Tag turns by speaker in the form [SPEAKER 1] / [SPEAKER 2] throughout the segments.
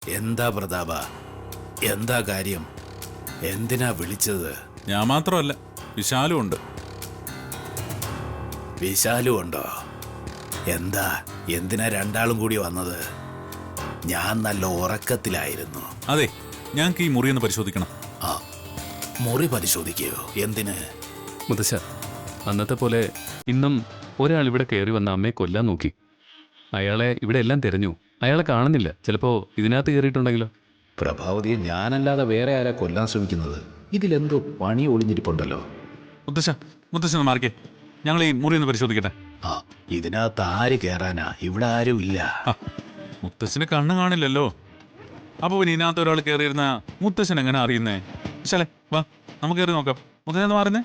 [SPEAKER 1] എന്താ പ്രതാപ, എന്താ കാര്യം? എന്തിനാ വിളിച്ചത്?
[SPEAKER 2] ഞാൻ മാത്രമല്ല, വിശാലും ഉണ്ട്.
[SPEAKER 1] വിശാലും ഉണ്ടോ? എന്താ, എന്തിനാ രണ്ടാളും കൂടി വന്നത്? ഞാൻ നല്ല ഉറക്കത്തിലായിരുന്നു.
[SPEAKER 2] അതെ, ഞങ്ങൾക്ക് ഈ മുറി ഒന്ന് പരിശോധിക്കണം.
[SPEAKER 1] ആ, മുറി പരിശോധിക്കയോ? എന്തിന്?
[SPEAKER 3] മുത്തശ്ശ, അന്നത്തെ പോലെ ഇന്നും ഒരാൾ ഇവിടെ കയറി വന്ന അമ്മയെ കൊല്ലാൻ നോക്കി. അയാളെ ഇവിടെ എല്ലാം തിരഞ്ഞു. അയാളെ കാണുന്നില്ല. ചിലപ്പോ ഇതിനകത്ത് കയറിയിട്ടുണ്ടെങ്കിലോ?
[SPEAKER 1] പ്രഭാവതിയെ ഞാനല്ലാതെ വേറെ ആരാ കൊല്ലാൻ ശ്രമിക്കുന്നത്? ഇതിലെന്തോ പണി ഒളിഞ്ഞിരിപ്പുണ്ടല്ലോ.
[SPEAKER 2] മുത്തശ്ശൻ മാറിക്കേ, ഞങ്ങൾ ഈ മുറി ഒന്ന് പരിശോധിക്കട്ടെ.
[SPEAKER 1] ആ, ഇതിനകത്ത് ആര് കയറാനാ? ഇവിടെ ആരും ഇല്ല.
[SPEAKER 2] മുത്തശ്ശന് കണ്ണ് കാണില്ലല്ലോ. അപ്പൊ പിന്നെ ഇതിനകത്ത് ഒരാൾ കയറിയിരുന്ന മുത്തശ്ശൻ എങ്ങനെ അറിയുന്നേ? വിശാലേ, വാ, നമുക്ക് കയറി നോക്കാം. മുത്തശ്ശൻ മാറുന്നേ.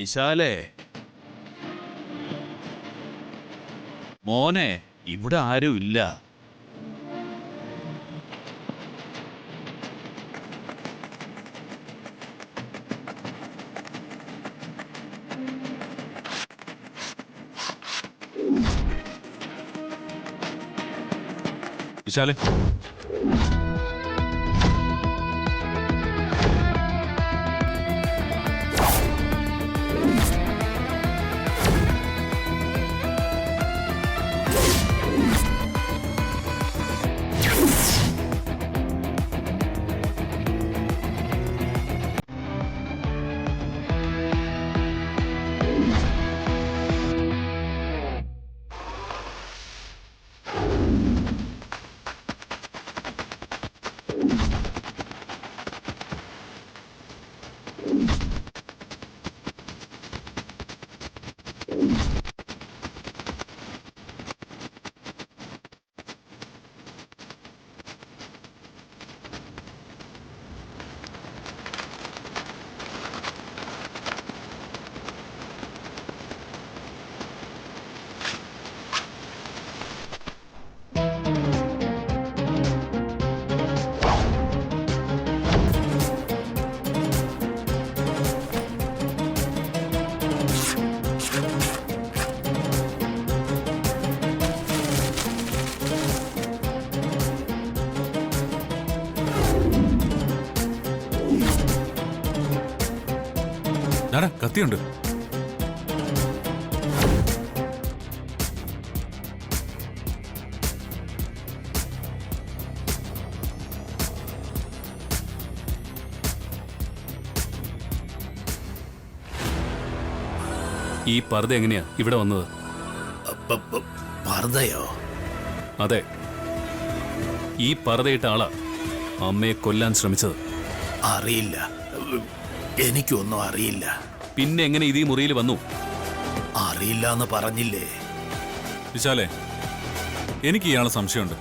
[SPEAKER 4] വിശാലേ, മോനെ, ഇവിടെ ആരും ഇല്ല.
[SPEAKER 2] വിശാലേ, കത്തിയുണ്ട്.
[SPEAKER 3] ഈ പർദ്ദ എങ്ങനെയാ ഇവിടെ വന്നത്?
[SPEAKER 1] പർദ്ദയോ?
[SPEAKER 3] അതെ, ഈ പർദ്ദയിട്ട ആളാ അമ്മയെ കൊല്ലാൻ ശ്രമിച്ചത്.
[SPEAKER 1] അറിയില്ല, എനിക്കൊന്നും അറിയില്ല.
[SPEAKER 3] പിന്നെ എങ്ങനെ ഇത് ഈ മുറിയിൽ വന്നു?
[SPEAKER 1] അറിയില്ല എന്ന് പറഞ്ഞില്ലേ?
[SPEAKER 2] വിശാലേ, എനിക്ക് ഇയാളെ സംശയമുണ്ട്.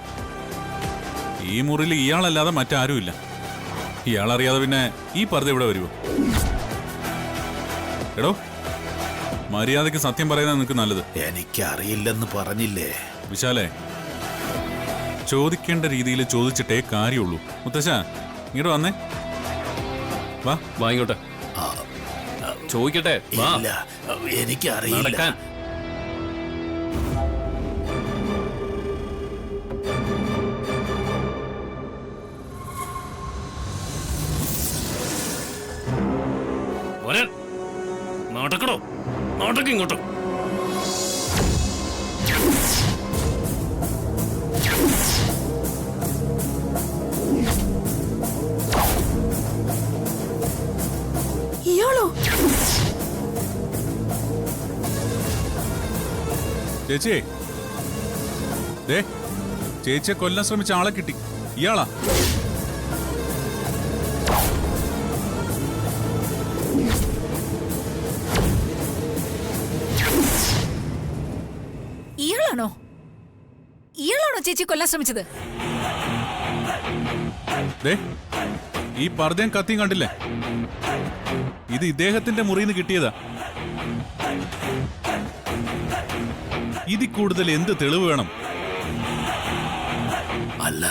[SPEAKER 2] ഈ മുറിയിൽ ഇയാളല്ലാതെ മറ്റാരുമില്ല. ഇയാളറിയാതെ പിന്നെ ഈ പർദ്ദ ഇവിടെ വരുമോ? എടോ, മര്യാദയ്ക്ക് സത്യം പറയുന്നത് നിനക്ക് നല്ലത്.
[SPEAKER 1] എനിക്കറിയില്ലെന്ന് പറഞ്ഞില്ലേ?
[SPEAKER 2] വിശാലേ, ചോദിക്കേണ്ട രീതിയിൽ ചോദിച്ചിട്ടേ കാര്യമുള്ളൂ. മുത്തശ്ശ, ഇങ്ങോട്ട് വന്നേ. വാ,
[SPEAKER 3] വാങ്ങിക്കോട്ടെ. ചോദിക്കട്ടെ.
[SPEAKER 1] ഇല്ല, എനിക്കറിയില്ല.
[SPEAKER 3] നടക്കണോ? നടക്ക് ഇങ്ങോട്ടോ.
[SPEAKER 5] ഇയാളോ?
[SPEAKER 2] ചേച്ചിയെ, ദേ, ചേച്ചിയെ കൊല്ലാൻ ശ്രമിച്ച ആളെ കിട്ടി. ഇയാളാ?
[SPEAKER 5] ഇയാളാണോ? ഇയാളാണോ ചേച്ചി കൊല്ലാൻ ശ്രമിച്ചത്?
[SPEAKER 2] ദേ, ഈ പർദ്ദയും കത്തിയും കണ്ടില്ലേ? ഇത് ഇദ്ദേഹത്തിന്റെ മുറിയിൽ നിന്ന് കിട്ടിയതാ. ഇതിൽ കൂടുതൽ എന്ത് തെളിവ് വേണം?
[SPEAKER 1] അല്ല,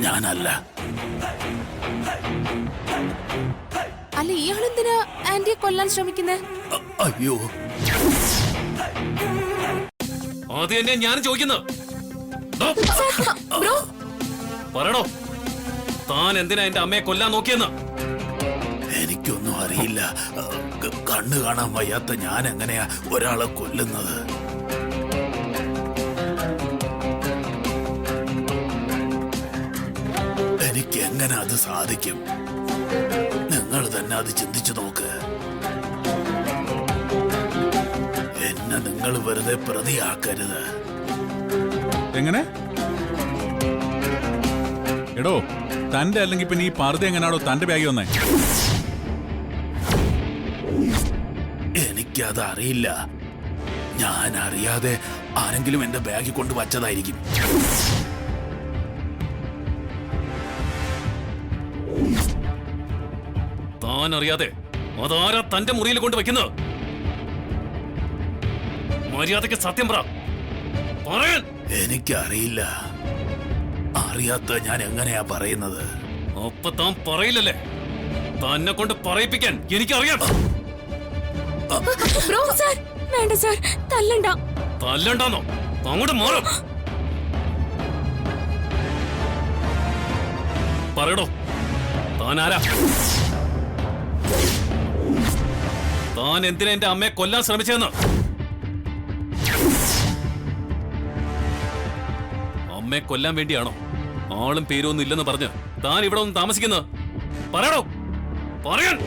[SPEAKER 1] ഞാനല്ല.
[SPEAKER 5] അല്ല, ഇയാളെന്തിനാ ആന്റിയെ കൊല്ലാൻ ശ്രമിക്കുന്നേ?
[SPEAKER 1] അയ്യോ,
[SPEAKER 3] അത് തന്നെ ഞാൻ ചോദിക്കുന്നത്. പറയണോ, താൻ എന്തിനാ എന്റെ അമ്മയെ കൊല്ലാൻ നോക്കിയെന്ന്?
[SPEAKER 4] എനിക്കൊന്നും അറിയില്ല. കണ്ണു കാണാൻ വയ്യാത്ത ഞാൻ എങ്ങനെയാ ഒരാളെ കൊല്ലുന്നത്? എനിക്ക് എങ്ങനെ അത് സാധിക്കും? നിങ്ങൾ തന്നെ അത് ചിന്തിച്ചു നോക്ക്. എന്നെ നിങ്ങൾ വെറുതെ പ്രതിയാക്കരുത്.
[SPEAKER 2] എങ്ങനെ? എടോ, തന്റെ അല്ലെങ്കിൽ പിന്നെ ഈ പർദ്ദ എങ്ങനെയാണോ തന്റെ ബാഗ് വന്നേ?
[SPEAKER 4] എനിക്കത് അറിയില്ല. ഞാൻ അറിയാതെ ആരെങ്കിലും എന്റെ ബാഗിൽ കൊണ്ട് വച്ചതായിരിക്കും.
[SPEAKER 3] താൻ അറിയാതെ അതാരാ തന്റെ മുറിയിൽ കൊണ്ട് വെക്കുന്നത്? മര്യാദയ്ക്ക് സത്യം പറ. പറയാൻ
[SPEAKER 4] എനിക്കറിയില്ല. അറിയാത്ത ഞാൻ എങ്ങനെയാ പറയുന്നത്?
[SPEAKER 3] അപ്പൊ താൻ പറയില്ലല്ലേ? തന്നെ കൊണ്ട് പറയിപ്പിക്കാൻ എനിക്കറിയാം.
[SPEAKER 6] ബ്രോ സാർ, വേണ്ട സാർ, തല്ലണ്ട.
[SPEAKER 3] തല്ലണ്ടാന്നോ? അങ്ങോട്ട് മാറും. പറയടോ, താൻ ആരാ? താൻ എന്തിനാ എന്റെ അമ്മയെ കൊല്ലാൻ ശ്രമിച്ചതെന്ന്? അമ്മയെ കൊല്ലാൻ വേണ്ടിയാണോ ആളും പേരും ഒന്നും ഇല്ലെന്ന് പറഞ്ഞ് താൻ ഇവിടെ ഒന്ന് താമസിക്കുന്നത്? പറയടോ, പറയാൻ.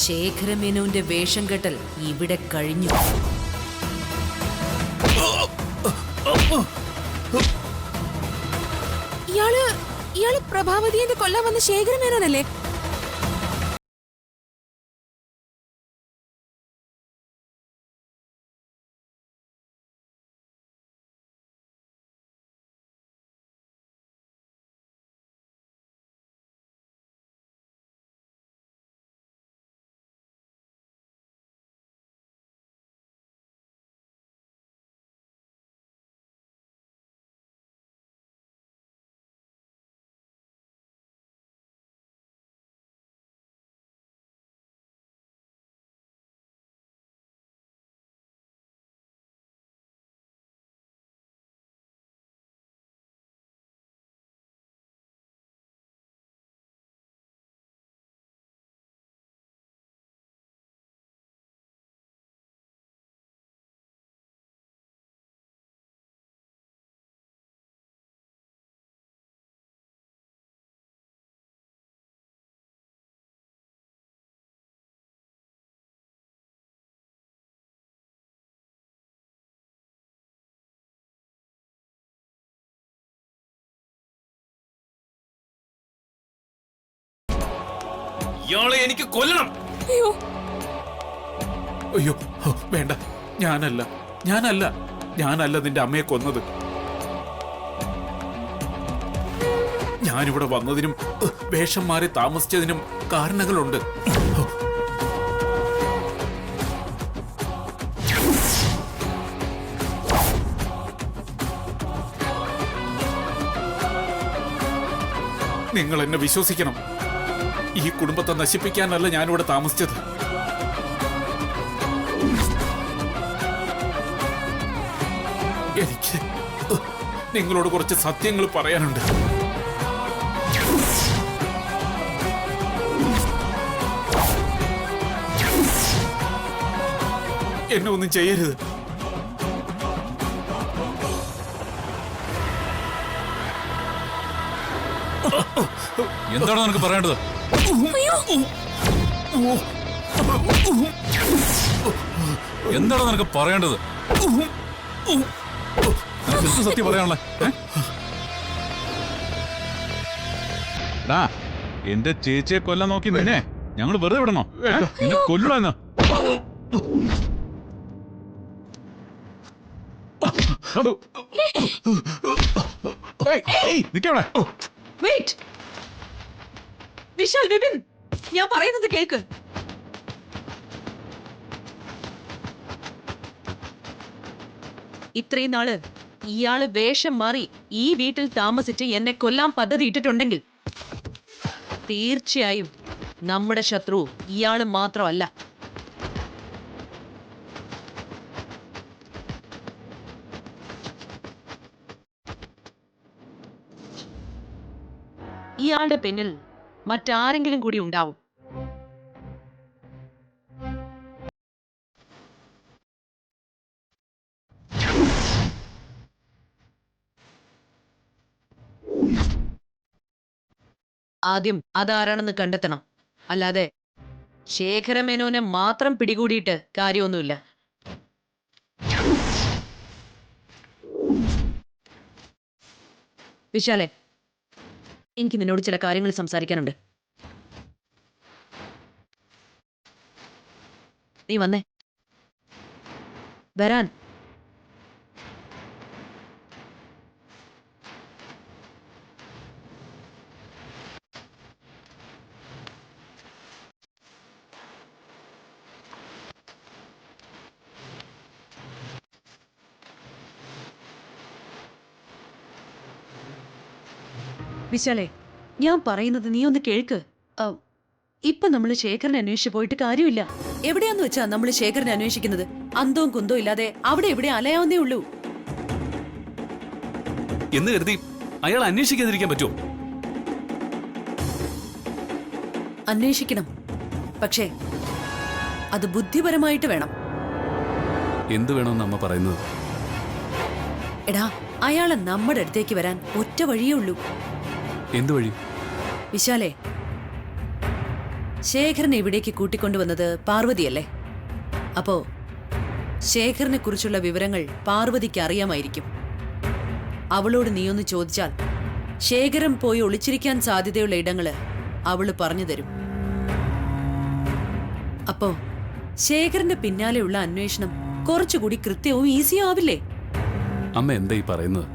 [SPEAKER 7] ശേഖരമേനോന്റെ വേഷം കെട്ടൽ ഇവിടെ കഴിഞ്ഞു.
[SPEAKER 6] ഇയാള് പ്രഭാവതിയെ കൊല്ലാൻ വന്ന ശേഖരമേനോനല്ലേ?
[SPEAKER 3] ഇയാളെ എനിക്ക് കൊല്ലണം.
[SPEAKER 6] അയ്യോ,
[SPEAKER 4] അയ്യോ, വേണ്ട. ഞാനല്ല നിന്റെ അമ്മയെ കൊന്നത്. ഞാനിവിടെ വന്നതിനും വേഷം മാറി താമസിച്ചതിനും കാരണങ്ങളുണ്ട്. നിങ്ങൾ എന്നെ വിശ്വസിക്കണം. ഈ കുടുംബത്തെ നശിപ്പിക്കാനല്ല ഞാനിവിടെ താമസിച്ചത്. എനിക്ക് നിങ്ങളോട് കുറച്ച് സത്യങ്ങൾ പറയാനുണ്ട്. എന്നെ ഒന്നും ചെയ്യരുത്.
[SPEAKER 2] എന്താണ് നിനക്ക് പറയേണ്ടത്? എന്താണ് നിനക്ക് പറയേണ്ടത്? നിനക്ക് സത്യം പറയാനുള്ളേ? എന്റെ ചേച്ചിയെ കൊല്ലാൻ നോക്കി നിന്നെ ഞങ്ങൾ വെറുതെ വിടണോ? നിന്നെ കൊല്ലണോ? നിക്കവിടെ.
[SPEAKER 8] വെയിറ്റ് വിശാൽ, വിപിൻ, ഞാൻ പറയുന്നത് കേൾക്ക്. ഇത്രയും നാള് ഇയാള് വേഷം മാറി ഈ വീട്ടിൽ താമസിച്ച് എന്നെ കൊല്ലാൻ പദ്ധതി ഇട്ടിട്ടുണ്ടെങ്കിൽ തീർച്ചയായും നമ്മുടെ ശത്രു ഇയാള് മാത്രമല്ല. ഇയാളുടെ പിന്നിൽ മറ്റാരെങ്കിലും കൂടി ഉണ്ടാവും. ആദ്യം അതാരാണെന്ന് കണ്ടെത്തണം. അല്ലാതെ ശേഖരമേനോനെ മാത്രം പിടികൂടിയിട്ട് കാര്യമൊന്നുമില്ല. വിശാലെ, എനിക്ക് നിന്നോട് ചില കാര്യങ്ങൾ സംസാരിക്കാനുണ്ട്. നീ വന്നേ. വരാൻ. വിശാലെ, ഞാൻ പറയുന്നത് നീ ഒന്ന് കേൾക്ക്. ഇപ്പൊ നമ്മള് ശേഖരനെ അന്വേഷിച്ച് പോയിട്ട് കാര്യമില്ല. എവിടെയാന്ന് വെച്ചാ നമ്മള് ശേഖരനെ അന്വേഷിക്കുന്നത്? അന്തവും കുന്തവും ഇല്ലാതെ അവിടെ എവിടെ അലയാവുന്നേ ഉള്ളൂ.
[SPEAKER 3] എന്ന് കരുതി അയാൾ അന്വേഷിക്കാതിരിക്കാൻ പറ്റുമോ?
[SPEAKER 8] അന്വേഷിക്കണം, പക്ഷേ അത് ബുദ്ധിപരമായിട്ട് വേണം.
[SPEAKER 3] എന്ത് വേണമെന്ന് അമ്മ പറയുന്നത്?
[SPEAKER 8] എടാ, അയാളെ നമ്മുടെ അടുത്തേക്ക് വരാൻ ഒറ്റ വഴിയേ ഉള്ളൂ.
[SPEAKER 3] എന്ത് വഴി?
[SPEAKER 8] വിശാലെ, ശേഖരനെ ഇവിടേക്ക് കൂട്ടിക്കൊണ്ടുവന്നത് പാർവതിയല്ലേ? അപ്പോ ശേഖരനെ കുറിച്ചുള്ള വിവരങ്ങൾ പാർവതിക്ക് അറിയാമായിരിക്കും. അവളോട് നീയൊന്ന് ചോദിച്ചാൽ ശേഖരൻ പോയി ഒളിച്ചിരിക്കാൻ സാധ്യതയുള്ള ഇടങ്ങള് അവള് പറഞ്ഞു തരും. അപ്പോ ശേഖരന്റെ പിന്നാലെയുള്ള അന്വേഷണം കുറച്ചുകൂടി കൃത്യവും ഈസിയും ആവില്ലേ?
[SPEAKER 3] അമ്മ എന്താ ഈ പറയുന്നത്?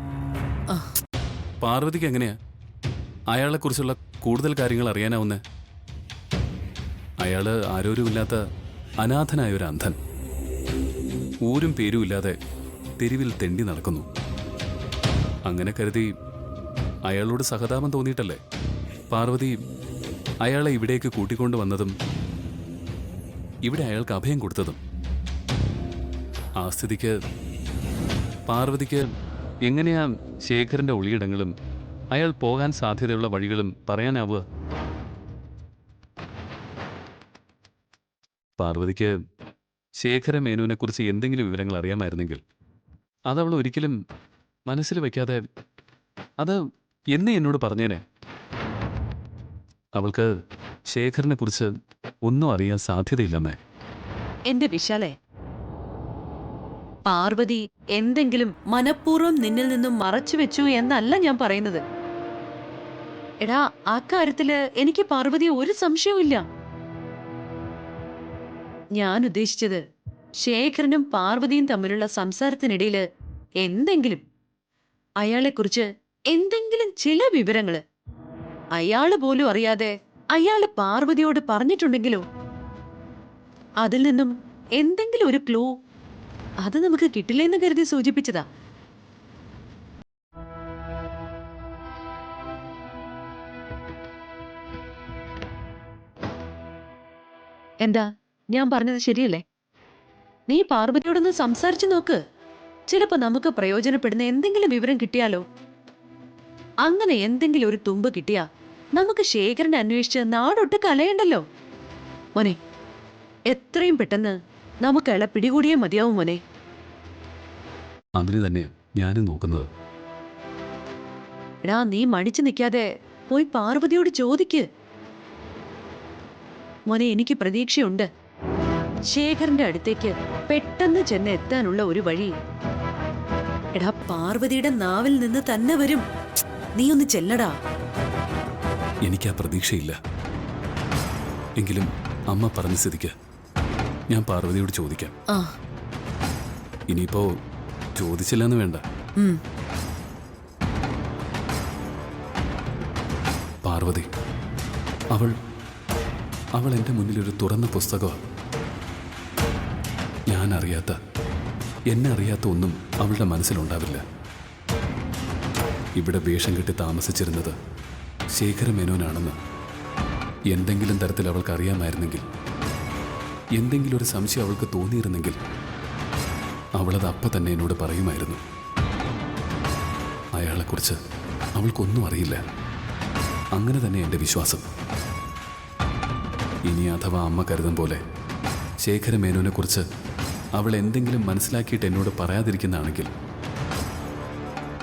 [SPEAKER 3] പാർവതിക്ക് എങ്ങനെയാ അയാളെ കുറിച്ചുള്ള കൂടുതൽ കാര്യങ്ങൾ അറിയാനാവുന്നേ? അയാള് ആരോരുമില്ലാത്ത അനാഥനായ ഒരു അന്ധൻ, ഊരും പേരും ഇല്ലാതെ തെരുവിൽ തെണ്ടി നടക്കുന്നു. അങ്ങനെ കരുതി അയാളോട് സഹതാപം തോന്നിയിട്ടല്ലേ പാർവതി അയാളെ ഇവിടേക്ക് കൂട്ടിക്കൊണ്ടു വന്നതും ഇവിടെ അയാൾക്ക് അഭയം കൊടുത്തതും. ആ സ്ഥിതിക്ക് പാർവതിക്ക് എങ്ങനെയാ ശേഖരന്റെ ഒളിയിടങ്ങളും അയാൾ പോകാൻ സാധ്യതയുള്ള വഴികളും പറയാനാവുക? പാർവതിക്ക് ശേഖരമേനോനെ കുറിച്ച് എന്തെങ്കിലും വിവരങ്ങൾ അറിയാമായിരുന്നെങ്കിൽ അതവൾ ഒരിക്കലും മനസ്സിൽ വയ്ക്കാതെ അത് എന്നെ എന്നോട് പറഞ്ഞേനെ. അവൾക്ക് ശേഖരനെ കുറിച്ച് ഒന്നും അറിയാൻ സാധ്യതയില്ലെന്നേ.
[SPEAKER 8] എന്റെ വിശാലെ, പാർവതി എന്തെങ്കിലും മനഃപൂർവ്വം നിന്നിൽ നിന്നും മറച്ചു വെച്ചു എന്നല്ല ഞാൻ പറയുന്നത്. എടാ, ആ കാര്യത്തില് എനിക്ക് പാർവതിയെ ഒരു സംശയവുമില്ല. ഞാൻ ഉദ്ദേശിച്ചത് ശേഖരനും പാർവതിയും തമ്മിലുള്ള സംസാരത്തിനിടയില് എന്തെങ്കിലും അയാളെക്കുറിച്ച് എന്തെങ്കിലും ചില വിവരങ്ങള് അയാള് പോലും അറിയാതെ അയാള് പാർവതിയോട് പറഞ്ഞിട്ടുണ്ടെങ്കിലോ, അതിൽ നിന്നും എന്തെങ്കിലും ഒരു ക്ലൂ അത് നമുക്ക് കിട്ടില്ലെന്ന് കരുതി സൂചിപ്പിച്ചതാ. എന്താ ഞാൻ പറഞ്ഞത് ശരിയല്ലേ? നീ പാർവതിയോടൊന്ന് സംസാരിച്ചു നോക്ക്. ചിലപ്പോ നമുക്ക് പ്രയോജനപ്പെടുന്ന എന്തെങ്കിലും വിവരം കിട്ടിയാലോ? അങ്ങനെ എന്തെങ്കിലും ഒരു തുമ്പ് കിട്ടിയാ നമുക്ക് ശേഖരനെ അന്വേഷിച്ച് നാടൊട്ട് കലയണ്ടല്ലോ. മോനെ, എത്രയും പെട്ടെന്ന് നമുക്ക് അയാളെ പിടികൂടിയേ മതിയാവും മോനെ.
[SPEAKER 3] അതിന് തന്നെ ഞാനും നോക്കുന്നത്.
[SPEAKER 8] എടാ, നീ മടിച്ചു നിൽക്കാതെ പോയി പാർവതിയോട് ചോദിക്ക്. മോനെ, എനിക്ക് പ്രതീക്ഷയുണ്ട്. ശേഖരന്റെ അടുത്തേക്ക് പെട്ടെന്ന് ചെന്ന് എത്താനുള്ള ഒരു വഴി എടാ പാർവതിയുടെ നാവിൽ നിന്ന് തന്നെ വരും. നീ ഒന്ന് ചെല്ലടാ.
[SPEAKER 3] എനിക്ക് ആ പ്രതീക്ഷയില്ല. എങ്കിലും അമ്മ പറഞ്ഞ സ്ഥിതിക്ക് ഞാൻ പാർവതിയോട് ചോദിക്കാം.
[SPEAKER 8] ആ.
[SPEAKER 3] ഇനിയിപ്പോ ചോദിച്ചില്ലെന്ന് വേണ്ട. പാർവതി, അവൾ എൻ്റെ മുന്നിലൊരു തുറന്ന പുസ്തകമാണ്. ഞാൻ അറിയാത്ത, എന്നെ അറിയാത്ത ഒന്നും അവളുടെ മനസ്സിലുണ്ടാവില്ല. ഇവിടെ വേഷം കെട്ടി താമസിച്ചിരുന്നത് ശേഖരമേനോനാണെന്ന് എന്തെങ്കിലും തരത്തിൽ അവൾക്ക് അറിയാമായിരുന്നെങ്കിൽ, എന്തെങ്കിലും ഒരു സംശയം അവൾക്ക് തോന്നിയിരുന്നെങ്കിൽ അവളത് അപ്പം തന്നെ എന്നോട് പറയുമായിരുന്നു. അയാളെക്കുറിച്ച് അവൾക്കൊന്നും അറിയില്ല. അങ്ങനെ തന്നെ എൻ്റെ വിശ്വാസം. ഇനി അഥവാ അമ്മ കരുതും പോലെ ശേഖരമേനോനെക്കുറിച്ച് അവൾ എന്തെങ്കിലും മനസ്സിലാക്കിയിട്ട് എന്നോട് പറയാതിരിക്കുന്നതാണെങ്കിൽ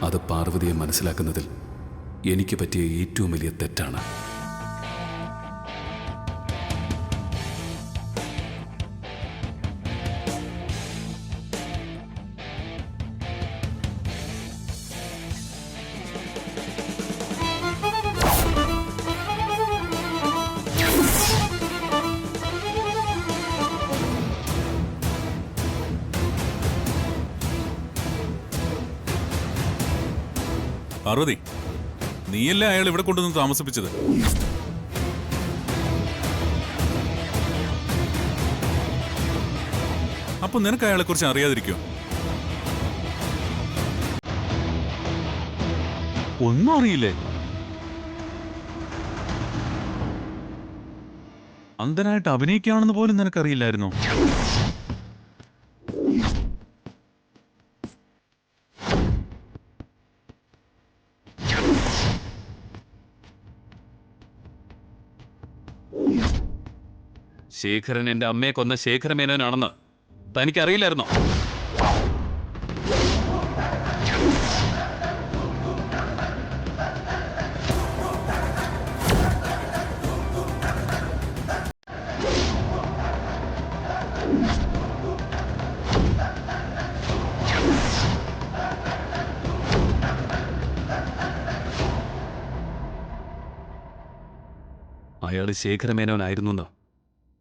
[SPEAKER 3] അത് പാർവതിയെ മനസ്സിലാക്കുന്നതിൽ എനിക്ക് പറ്റിയ ഏറ്റവും വലിയ തെറ്റാണ്.
[SPEAKER 2] പാർവതി, നീയല്ലേ അയാൾ ഇവിടെ കൊണ്ടുവന്ന് താമസിപ്പിച്ചത്? അപ്പൊ നിനക്ക് അയാളെ കുറിച്ച് അറിയാതിരിക്കോ? ഒന്നും അറിയില്ലേ? അന്ധനായിട്ട് അഭിനയിക്കുകയാണെന്ന് പോലും നിനക്കറിയില്ലായിരുന്നോ?
[SPEAKER 3] ശേഖരൻ എൻ്റെ അമ്മയെ കൊന്ന ശേഖരമേനോനാണെന്ന് തനിക്കറിയില്ലായിരുന്നോ? അയാൾ ശേഖരമേനോനായിരുന്നെന്ന്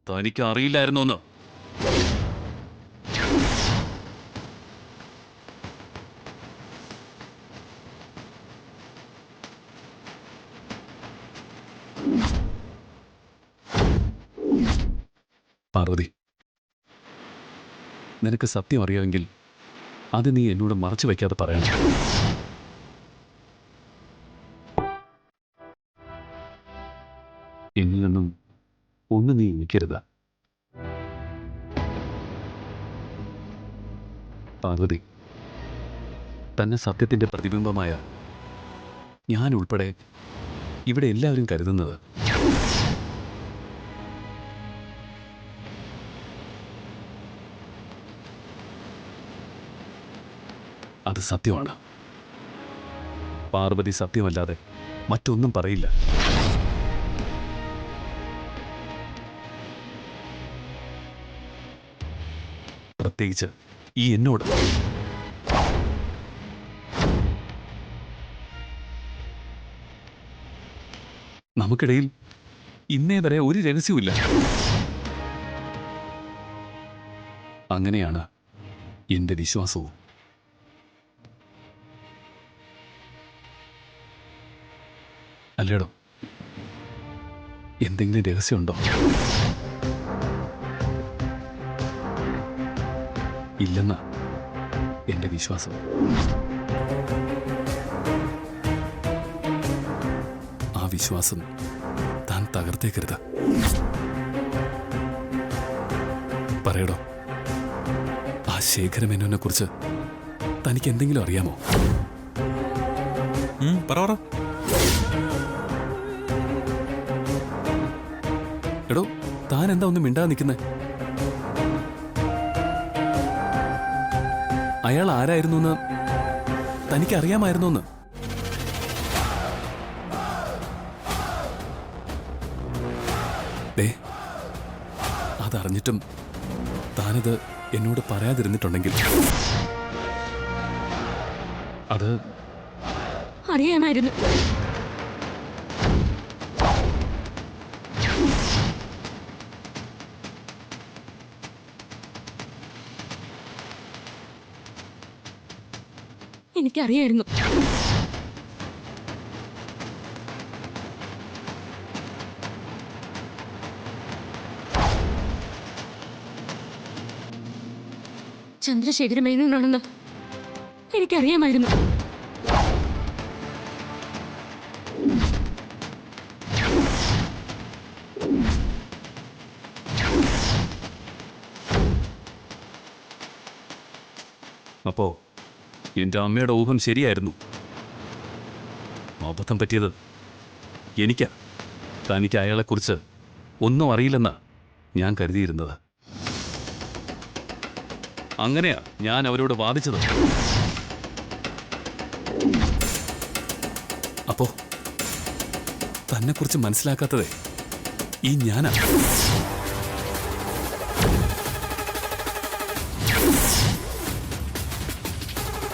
[SPEAKER 3] തനിക്ക് അറിയില്ലായിരുന്നോന്ന്? പാർവതി, നിനക്ക് സത്യം അറിയാമെങ്കിൽ അത് നീ എന്നോട് മറച്ചു വയ്ക്കാതെ പറയണം. എന്നിൽ നിന്നും ഒന്ന് നീ എനിക്കരുത്. പാർവതി, തന്നെ സത്യത്തിന്റെ പ്രതിബിംബമായ ഞാൻ ഉൾപ്പെടെ ഇവിടെ എല്ലാവരും കരുതുന്നത് അത് സത്യമാണ്. പാർവതി സത്യമല്ലാതെ മറ്റൊന്നും പറയില്ല. പ്രത്യേകിച്ച് ഈ എന്നോട്. നമുക്കിടയിൽ ഇന്നേ വരെ ഒരു രഹസ്യവുമില്ല. അങ്ങനെയാണ് എന്റെ വിശ്വാസവും. അല്ലേടോ, എന്തെങ്കിലും രഹസ്യമുണ്ടോ? ഇല്ലെന്ന എന്റെ വിശ്വാസം. ആ വിശ്വാസം താൻ തകർത്തേക്കരുത്. പറയടോ, ആ ശേഖരമേനോനെ കുറിച്ച് തനിക്ക് എന്തെങ്കിലും അറിയാമോ?
[SPEAKER 2] പറ.
[SPEAKER 3] എടോ, താൻ എന്താ ഒന്നും മിണ്ടാതെ നിൽക്കുന്നേ? അയാൾ ആരായിരുന്നു എന്ന് തനിക്കറിയാമായിരുന്നു എന്ന്. അതറിഞ്ഞിട്ടും താനത് എന്നോട് പറയാതിരുന്നിട്ടുണ്ടെങ്കിൽ അത്
[SPEAKER 6] അറിയാമായിരുന്നു. എനിക്കറിയായിരുന്നു. ചന്ദ്രശേഖര മേനോനാണെന്ന് എനിക്കറിയാമായിരുന്നു.
[SPEAKER 3] അപ്പോ എൻ്റെ അമ്മയുടെ ഊഹം ശരിയായിരുന്നു. അബദ്ധം പറ്റിയത് എനിക്കാ. തനിക്ക് അയാളെക്കുറിച്ച് ഒന്നും അറിയില്ലെന്നാ ഞാൻ കരുതിയിരുന്നത്. അങ്ങനെയാ ഞാൻ അവരോട് വാദിച്ചത്. അപ്പോ തന്നെക്കുറിച്ച് മനസ്സിലാക്കാത്തതേ ഈ ഞാനാ.